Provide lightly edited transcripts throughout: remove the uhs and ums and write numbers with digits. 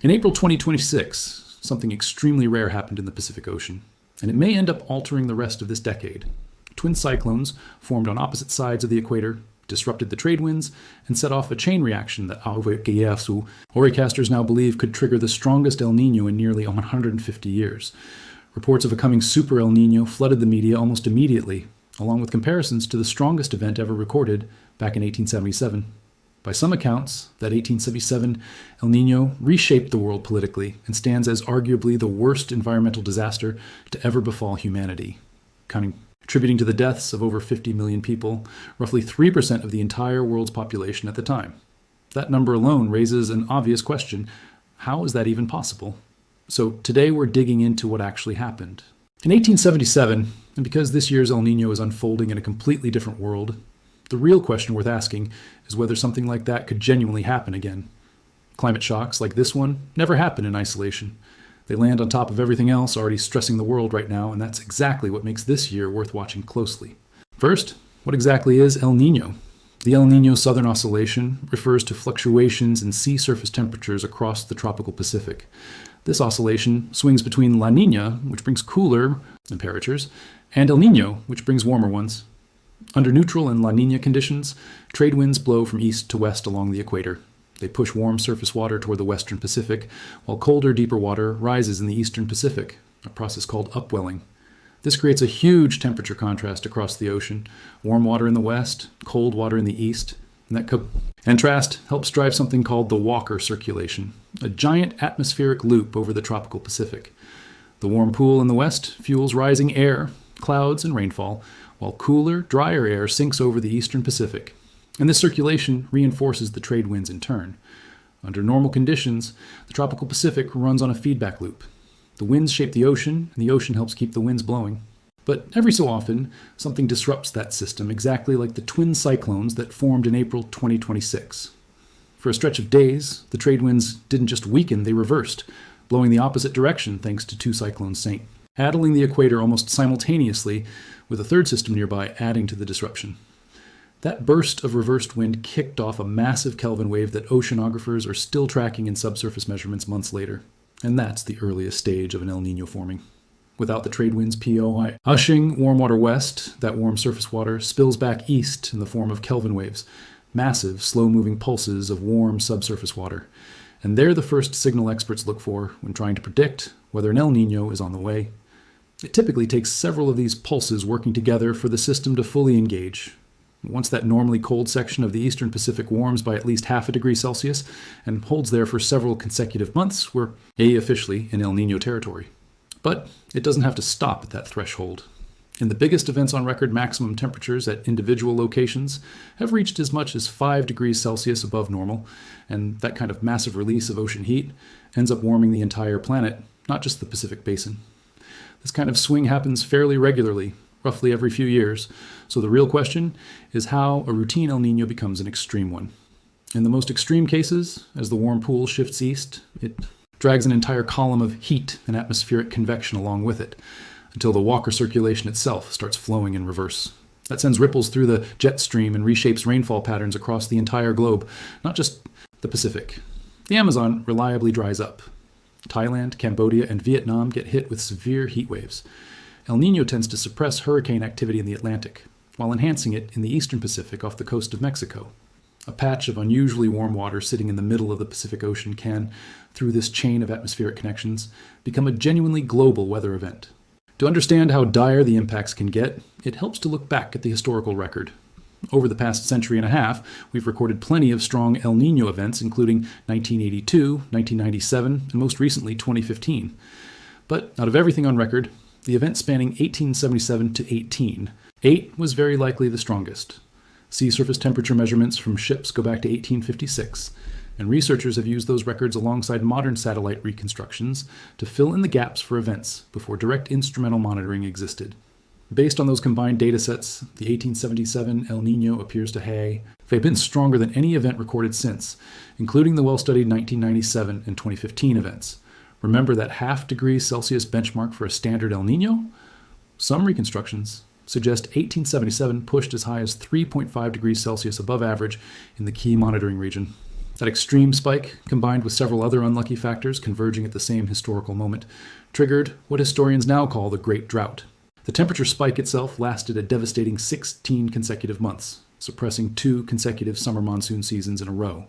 In April 2026, something extremely rare happened in the Pacific Ocean, and it may end up altering the rest of this decade. Twin cyclones formed on opposite sides of the equator, disrupted the trade winds, and set off a chain reaction that forecasters now believe could trigger the strongest El Niño in nearly 150 years. Reports of a coming Super El Niño flooded the media almost immediately, along with comparisons to the strongest event ever recorded back in 1877. By some accounts, that 1877 El Niño reshaped the world politically and stands as arguably the worst environmental disaster to ever befall humanity, contributing to the deaths of over 50 million people, roughly 3% of the entire world's population at the time. That number alone raises an obvious question: how is that even possible? So today we're digging into what actually happened. In 1877, and because this year's El Niño is unfolding in a completely different world, the real question worth asking is whether something like that could genuinely happen again. Climate shocks like this one never happen in isolation. They land on top of everything else already stressing the world right now, and that's exactly what makes this year worth watching closely. First, what exactly is El Niño? The El Niño Southern Oscillation refers to fluctuations in sea surface temperatures across the tropical Pacific. This oscillation swings between La Niña, which brings cooler temperatures, and El Niño, which brings warmer ones. Under neutral and La Niña conditions, trade winds blow from east to west along the equator. They push warm surface water toward the western Pacific, while colder, deeper water rises in the eastern Pacific, a process called upwelling. This creates a huge temperature contrast across the ocean: warm water in the west, cold water in the east. And that contrast helps drive something called the Walker circulation, a giant atmospheric loop over the tropical Pacific. The warm pool in the west fuels rising air, clouds, and rainfall, while cooler, drier air sinks over the eastern Pacific. And this circulation reinforces the trade winds in turn. Under normal conditions, the tropical Pacific runs on a feedback loop. The winds shape the ocean, and the ocean helps keep the winds blowing. But every so often, something disrupts that system, exactly like the twin cyclones that formed in April 2026. For a stretch of days, the trade winds didn't just weaken, they reversed, blowing the opposite direction thanks to two cyclones straddling the equator almost simultaneously, with a third system nearby adding to the disruption. That burst of reversed wind kicked off a massive Kelvin wave that oceanographers are still tracking in subsurface measurements months later. And that's the earliest stage of an El Niño forming. Without the trade winds pushing warm water west, that warm surface water spills back east in the form of Kelvin waves, massive, slow-moving pulses of warm subsurface water. And they're the first signal experts look for when trying to predict whether an El Niño is on the way. It typically takes several of these pulses working together for the system to fully engage. Once that normally cold section of the eastern Pacific warms by at least 0.5 degrees Celsius and holds there for several consecutive months, we're officially in El Niño territory. But it doesn't have to stop at that threshold. In the biggest events on record, maximum temperatures at individual locations have reached as much as 5 degrees Celsius above normal, and that kind of massive release of ocean heat ends up warming the entire planet, not just the Pacific Basin. This kind of swing happens fairly regularly, roughly every few years, so the real question is how a routine El Niño becomes an extreme one. In the most extreme cases, as the warm pool shifts east, it drags an entire column of heat and atmospheric convection along with it, until the Walker circulation itself starts flowing in reverse. That sends ripples through the jet stream and reshapes rainfall patterns across the entire globe, not just the Pacific. The Amazon reliably dries up. Thailand, Cambodia, and Vietnam get hit with severe heat waves. El Niño tends to suppress hurricane activity in the Atlantic, while enhancing it in the eastern Pacific off the coast of Mexico. A patch of unusually warm water sitting in the middle of the Pacific Ocean can, through this chain of atmospheric connections, become a genuinely global weather event. To understand how dire the impacts can get, it helps to look back at the historical record. Over the past century and a half, we've recorded plenty of strong El Niño events, including 1982, 1997, and most recently 2015. But out of everything on record, the event spanning 1877 to 8 was very likely the strongest. Sea surface temperature measurements from ships go back to 1856, and researchers have used those records alongside modern satellite reconstructions to fill in the gaps for events before direct instrumental monitoring existed. Based on those combined datasets, the 1877 El Niño appears to have been stronger than any event recorded since, including the well-studied 1997 and 2015 events. Remember that 0.5 degrees Celsius benchmark for a standard El Niño? Some reconstructions suggest 1877 pushed as high as 3.5 degrees Celsius above average in the key monitoring region. That extreme spike, combined with several other unlucky factors converging at the same historical moment, triggered what historians now call the Great Drought. The temperature spike itself lasted a devastating 16 consecutive months, suppressing 2 consecutive summer monsoon seasons in a row.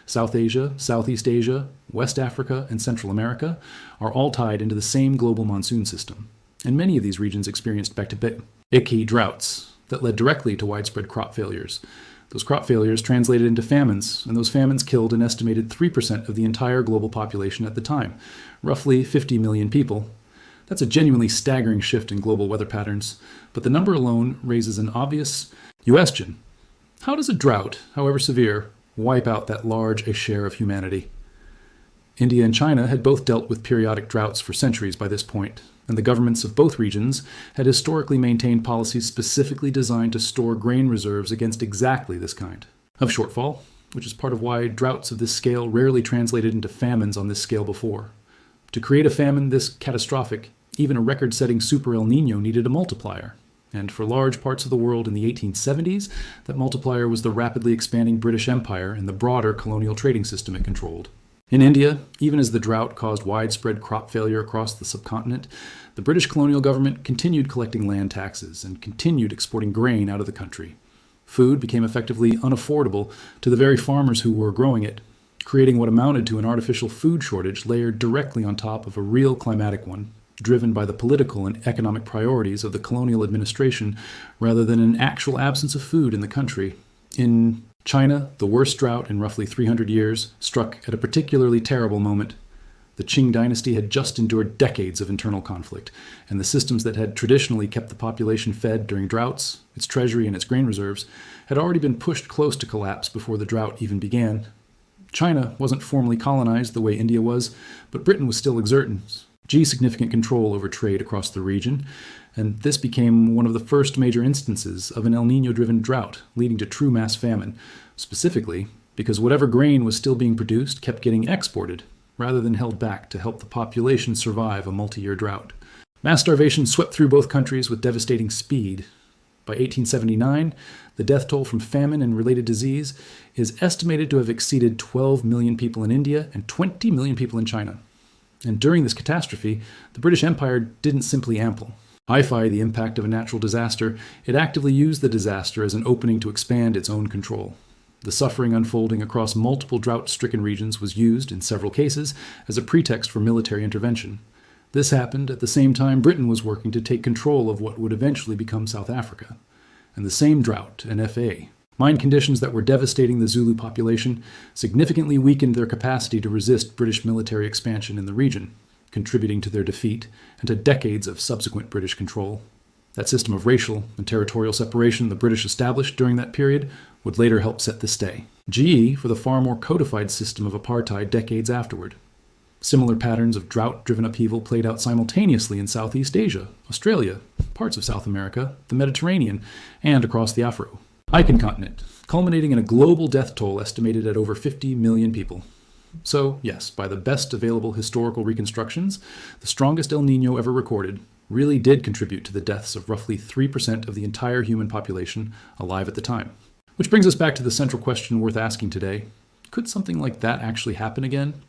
South Asia, Southeast Asia, West Africa, and Central America are all tied into the same global monsoon system, and many of these regions experienced back-to-back icky droughts that led directly to widespread crop failures. Those crop failures translated into famines, and those famines killed an estimated 3% of the entire global population at the time, roughly 50 million people. That's a genuinely staggering shift in global weather patterns, but the number alone raises an obvious question. How does a drought, however severe, wipe out that large a share of humanity? India and China had both dealt with periodic droughts for centuries by this point, and the governments of both regions had historically maintained policies specifically designed to store grain reserves against exactly this kind of shortfall, which is part of why droughts of this scale rarely translated into famines on this scale before. To create a famine this catastrophic, even a record-setting Super El Niño needed a multiplier. And for large parts of the world in the 1870s, that multiplier was the rapidly expanding British Empire and the broader colonial trading system it controlled. In India, even as the drought caused widespread crop failure across the subcontinent, the British colonial government continued collecting land taxes and continued exporting grain out of the country. Food became effectively unaffordable to the very farmers who were growing it, creating what amounted to an artificial food shortage layered directly on top of a real climatic one, driven by the political and economic priorities of the colonial administration rather than an actual absence of food in the country. In China, the worst drought in roughly 300 years struck at a particularly terrible moment. The Qing dynasty had just endured decades of internal conflict, and the systems that had traditionally kept the population fed during droughts, its treasury and its grain reserves, had already been pushed close to collapse before the drought even began. China wasn't formally colonized the way India was, but Britain was still exerting significant control over trade across the region, and this became one of the first major instances of an El Niño-driven drought, leading to true mass famine, specifically because whatever grain was still being produced kept getting exported, rather than held back to help the population survive a multi-year drought. Mass starvation swept through both countries with devastating speed. By 1879, the death toll from famine and related disease is estimated to have exceeded 12 million people in India and 20 million people in China. And during this catastrophe, the British Empire didn't simply amplify the impact of a natural disaster, it actively used the disaster as an opening to expand its own control. The suffering unfolding across multiple drought-stricken regions was used, in several cases, as a pretext for military intervention. This happened at the same time Britain was working to take control of what would eventually become South Africa. And the same drought and FA, mined conditions that were devastating the Zulu population, significantly weakened their capacity to resist British military expansion in the region, contributing to their defeat and to decades of subsequent British control. That system of racial and territorial separation the British established during that period would later help set the stay. GE for the far more codified system of apartheid decades afterward. Similar patterns of drought-driven upheaval played out simultaneously in Southeast Asia, Australia, parts of South America, the Mediterranean, and across the Afro-Icon continent, culminating in a global death toll estimated at over 50 million people. So, yes, by the best available historical reconstructions, the strongest El Niño ever recorded really did contribute to the deaths of roughly 3% of the entire human population alive at the time. Which brings us back to the central question worth asking today. Could something like that actually happen again?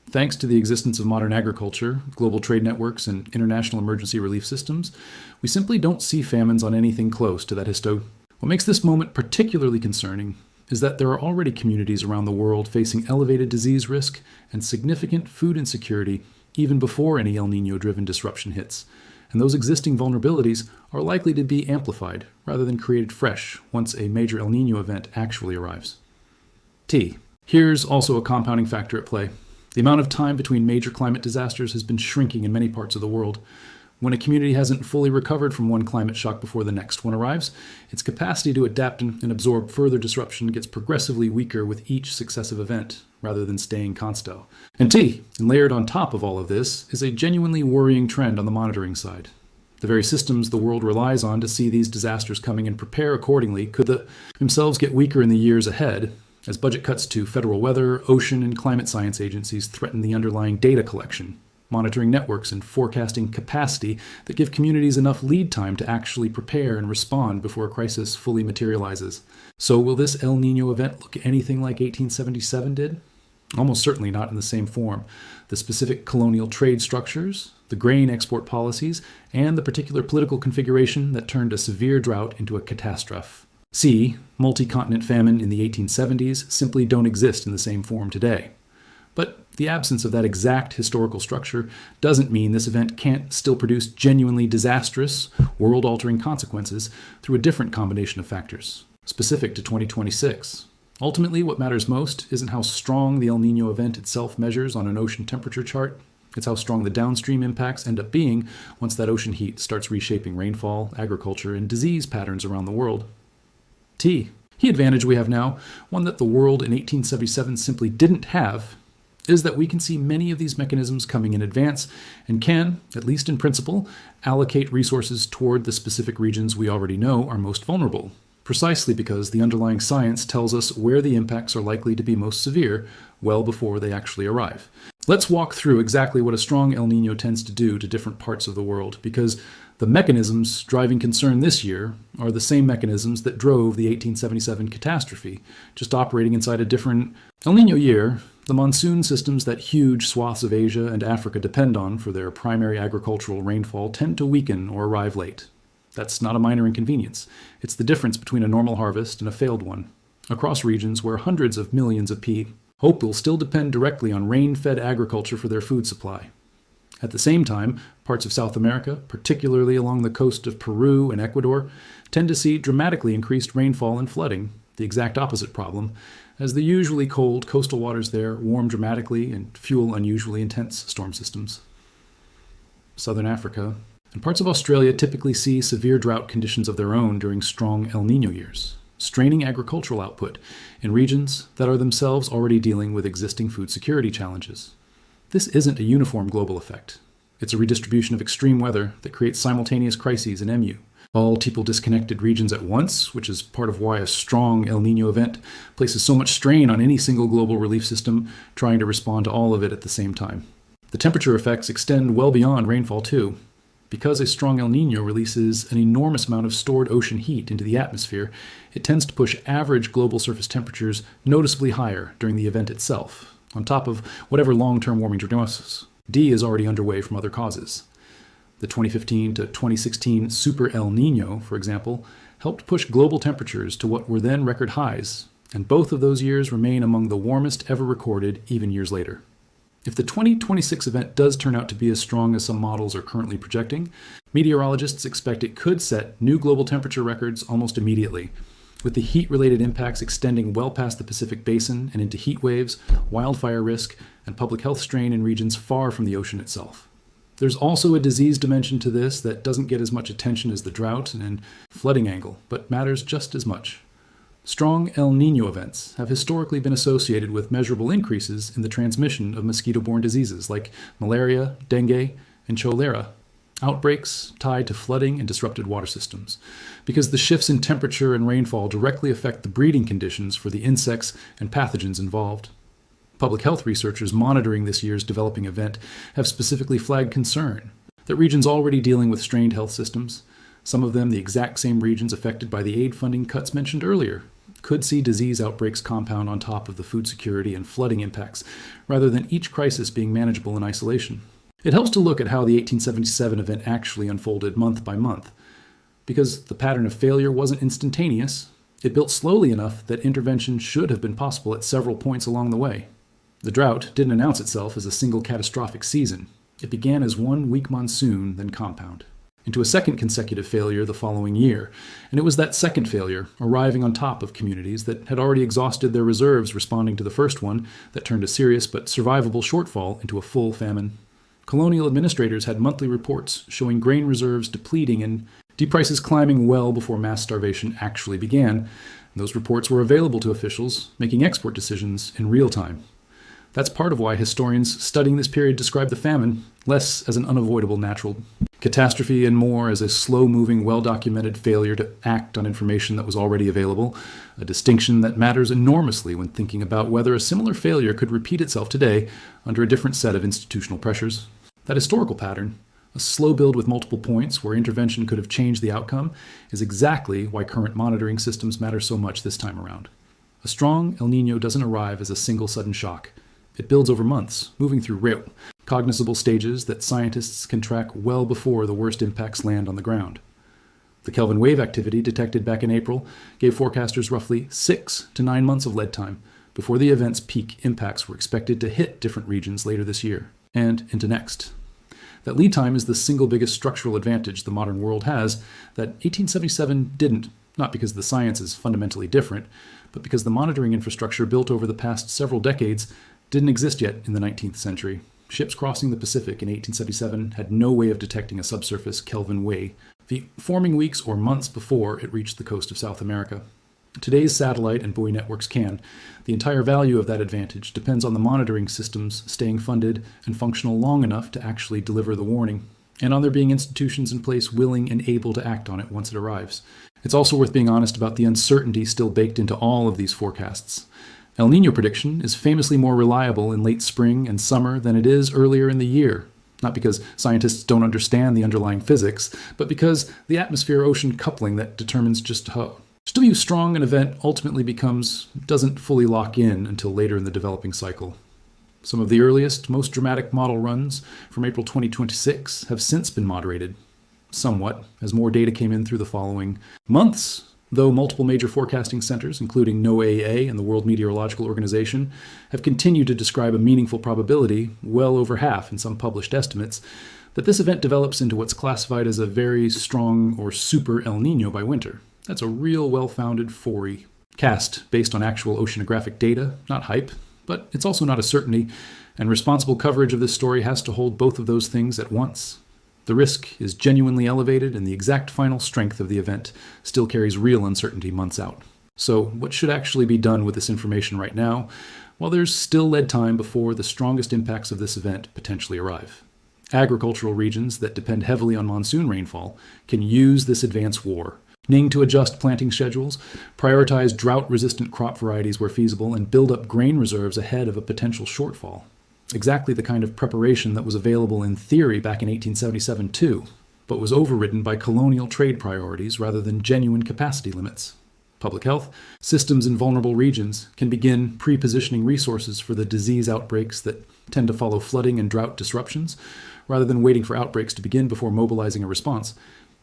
Thanks to the existence of modern agriculture, global trade networks, and international emergency relief systems, we simply don't see famines on anything close to that What makes this moment particularly concerning is that there are already communities around the world facing elevated disease risk and significant food insecurity even before any El Niño-driven disruption hits, and those existing vulnerabilities are likely to be amplified rather than created fresh once a major El Niño event actually arrives. Here's also a compounding factor at play. The amount of time between major climate disasters has been shrinking in many parts of the world. When a community hasn't fully recovered from one climate shock before the next one arrives, its capacity to adapt and absorb further disruption gets progressively weaker with each successive event, rather than staying constant. And layered on top of all of this, is a genuinely worrying trend on the monitoring side. The very systems the world relies on to see these disasters coming and prepare accordingly could themselves get weaker in the years ahead, as budget cuts to federal weather, ocean, and climate science agencies threaten the underlying data collection monitoring networks and forecasting capacity that give communities enough lead time to actually prepare and respond before a crisis fully materializes. So will this El Niño event look anything like 1877 did? Almost certainly not in the same form. The specific colonial trade structures, the grain export policies, and the particular political configuration that turned a severe drought into a catastrophe. C, multi-continent famine in the 1870s simply don't exist in the same form today. But the absence of that exact historical structure doesn't mean this event can't still produce genuinely disastrous, world-altering consequences through a different combination of factors, specific to 2026. Ultimately, what matters most isn't how strong the El Niño event itself measures on an ocean temperature chart. It's how strong the downstream impacts end up being once that ocean heat starts reshaping rainfall, agriculture, and disease patterns around the world. T. The advantage we have now, one that the world in 1877 simply didn't have, is that we can see many of these mechanisms coming in advance and can, at least in principle, allocate resources toward the specific regions we already know are most vulnerable, precisely because the underlying science tells us where the impacts are likely to be most severe well before they actually arrive. Let's walk through exactly what a strong El Niño tends to do to different parts of the world, because the mechanisms driving concern this year are the same mechanisms that drove the 1877 catastrophe, just operating inside a different El Niño year. The monsoon systems that huge swaths of Asia and Africa depend on for their primary agricultural rainfall tend to weaken or arrive late. That's not a minor inconvenience. It's the difference between a normal harvest and a failed one, across regions where hundreds of millions of people hope will still depend directly on rain-fed agriculture for their food supply. At the same time, parts of South America, particularly along the coast of Peru and Ecuador, tend to see dramatically increased rainfall and flooding, the exact opposite problem, as the usually cold coastal waters there warm dramatically and fuel unusually intense storm systems. Southern Africa and parts of Australia typically see severe drought conditions of their own during strong El Niño years, straining agricultural output in regions that are themselves already dealing with existing food security challenges. This isn't a uniform global effect. It's a redistribution of extreme weather that creates simultaneous crises in MU. All people-disconnected regions at once, which is part of why a strong El Niño event places so much strain on any single global relief system trying to respond to all of it at the same time. The temperature effects extend well beyond rainfall too. Because a strong El Niño releases an enormous amount of stored ocean heat into the atmosphere, it tends to push average global surface temperatures noticeably higher during the event itself, on top of whatever long-term warming prognosis D is already underway from other causes. The 2015 to 2016 Super El Niño, for example, helped push global temperatures to what were then record highs, and both of those years remain among the warmest ever recorded even years later. If the 2026 event does turn out to be as strong as some models are currently projecting, meteorologists expect it could set new global temperature records almost immediately, with the heat-related impacts extending well past the Pacific Basin and into heat waves, wildfire risk, and public health strain in regions far from the ocean itself. There's also a disease dimension to this that doesn't get as much attention as the drought and flooding angle, but matters just as much. Strong El Niño events have historically been associated with measurable increases in the transmission of mosquito-borne diseases like malaria, dengue, and cholera, outbreaks tied to flooding and disrupted water systems, because the shifts in temperature and rainfall directly affect the breeding conditions for the insects and pathogens involved. Public health researchers monitoring this year's developing event have specifically flagged concern that regions already dealing with strained health systems, some of them the exact same regions affected by the aid funding cuts mentioned earlier, could see disease outbreaks compound on top of the food security and flooding impacts, rather than each crisis being manageable in isolation. It helps to look at how the 1877 event actually unfolded month by month. Because the pattern of failure wasn't instantaneous, it built slowly enough that intervention should have been possible at several points along the way. The drought didn't announce itself as a single catastrophic season. It began as one weak monsoon, then compound into a second consecutive failure the following year, and it was that second failure, arriving on top of communities that had already exhausted their reserves responding to the first one, that turned a serious but survivable shortfall into a full famine. Colonial administrators had monthly reports showing grain reserves depleting and prices climbing well before mass starvation actually began. Those reports were available to officials, making export decisions in real time. That's part of why historians studying this period describe the famine less as an unavoidable natural catastrophe and more as a slow-moving, well-documented failure to act on information that was already available, a distinction that matters enormously when thinking about whether a similar failure could repeat itself today under a different set of institutional pressures. That historical pattern, a slow build with multiple points where intervention could have changed the outcome, is exactly why current monitoring systems matter so much this time around. A strong El Niño doesn't arrive as a single sudden shock. It builds over months, moving through cognizable stages that scientists can track well before the worst impacts land on the ground. The Kelvin wave activity detected back in April gave forecasters roughly 6 to 9 months of lead time before the event's peak impacts were expected to hit different regions later this year and into next. That lead time is the single biggest structural advantage the modern world has that 1877 didn't, not because the science is fundamentally different, but because the monitoring infrastructure built over the past several decades didn't exist yet in the 19th century. Ships crossing the Pacific in 1877 had no way of detecting a subsurface Kelvin wave, forming weeks or months before it reached the coast of South America. Today's satellite and buoy networks can. The entire value of that advantage depends on the monitoring systems staying funded and functional long enough to actually deliver the warning, and on there being institutions in place willing and able to act on it once it arrives. It's also worth being honest about the uncertainty still baked into all of these forecasts. El Niño prediction is famously more reliable in late spring and summer than it is earlier in the year, not because scientists don't understand the underlying physics, but because the atmosphere-ocean coupling that determines just how strong an event ultimately becomes doesn't fully lock in until later in the developing cycle. Some of the earliest, most dramatic model runs from April 2026 have since been moderated, somewhat, as more data came in through the following months, though multiple major forecasting centers, including NOAA and the World Meteorological Organization, have continued to describe a meaningful probability, well over half in some published estimates, that this event develops into what's classified as a very strong or super El Niño by winter. That's a real well-founded forecast based on actual oceanographic data, not hype, but it's also not a certainty, and responsible coverage of this story has to hold both of those things at once. The risk is genuinely elevated, and the exact final strength of the event still carries real uncertainty months out. So, what should actually be done with this information right now, while there's still lead time before the strongest impacts of this event potentially arrive? Agricultural regions that depend heavily on monsoon rainfall can use this advance war to adjust planting schedules, prioritize drought-resistant crop varieties where feasible, and build up grain reserves ahead of a potential shortfall. Exactly the kind of preparation that was available in theory back in 1877 too, but was overridden by colonial trade priorities rather than genuine capacity limits. Public health, systems in vulnerable regions can begin pre-positioning resources for the disease outbreaks that tend to follow flooding and drought disruptions, rather than waiting for outbreaks to begin before mobilizing a response.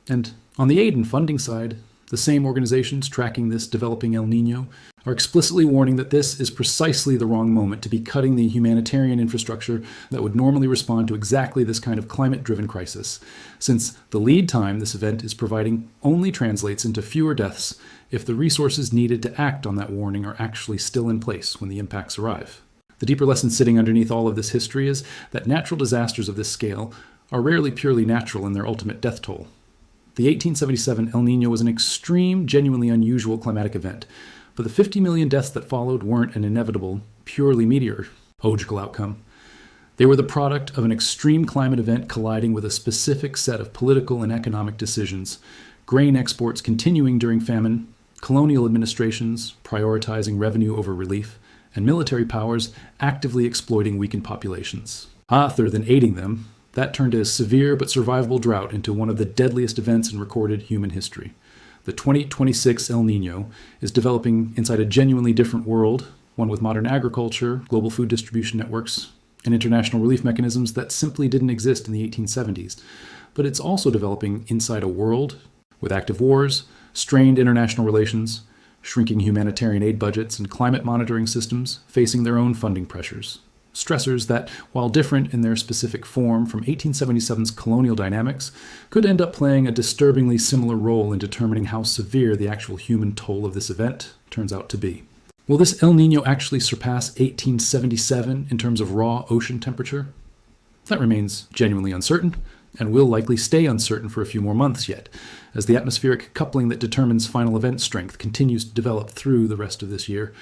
And on the aid and funding side, the same organizations tracking this developing El Niño are explicitly warning that this is precisely the wrong moment to be cutting the humanitarian infrastructure that would normally respond to exactly this kind of climate-driven crisis, since the lead time this event is providing only translates into fewer deaths if the resources needed to act on that warning are actually still in place when the impacts arrive. The deeper lesson sitting underneath all of this history is that natural disasters of this scale are rarely purely natural in their ultimate death toll. The 1877 El Niño was an extreme, genuinely unusual climatic event, but the 50 million deaths that followed weren't an inevitable, purely meteorological outcome. They were the product of an extreme climate event colliding with a specific set of political and economic decisions, grain exports continuing during famine, colonial administrations prioritizing revenue over relief, and military powers actively exploiting weakened populations. Other than aiding them, that turned a severe but survivable drought into one of the deadliest events in recorded human history. The 2026 El Niño is developing inside a genuinely different world, one with modern agriculture, global food distribution networks, and international relief mechanisms that simply didn't exist in the 1870s. But it's also developing inside a world with active wars, strained international relations, shrinking humanitarian aid budgets, and climate monitoring systems facing their own funding pressures. Stressors that, while different in their specific form from 1877's colonial dynamics, could end up playing a disturbingly similar role in determining how severe the actual human toll of this event turns out to be. Will this El Niño actually surpass 1877 in terms of raw ocean temperature? That remains genuinely uncertain, and will likely stay uncertain for a few more months yet, as the atmospheric coupling that determines final event strength continues to develop through the rest of this year.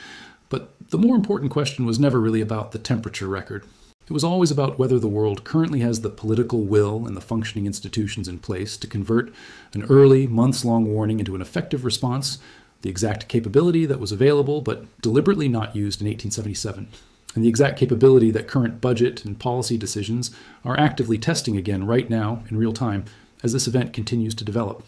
But the more important question was never really about the temperature record. It was always about whether the world currently has the political will and the functioning institutions in place to convert an early, months-long warning into an effective response, the exact capability that was available but deliberately not used in 1877. and the exact capability that current budget and policy decisions are actively testing again right now in real time as this event continues to develop.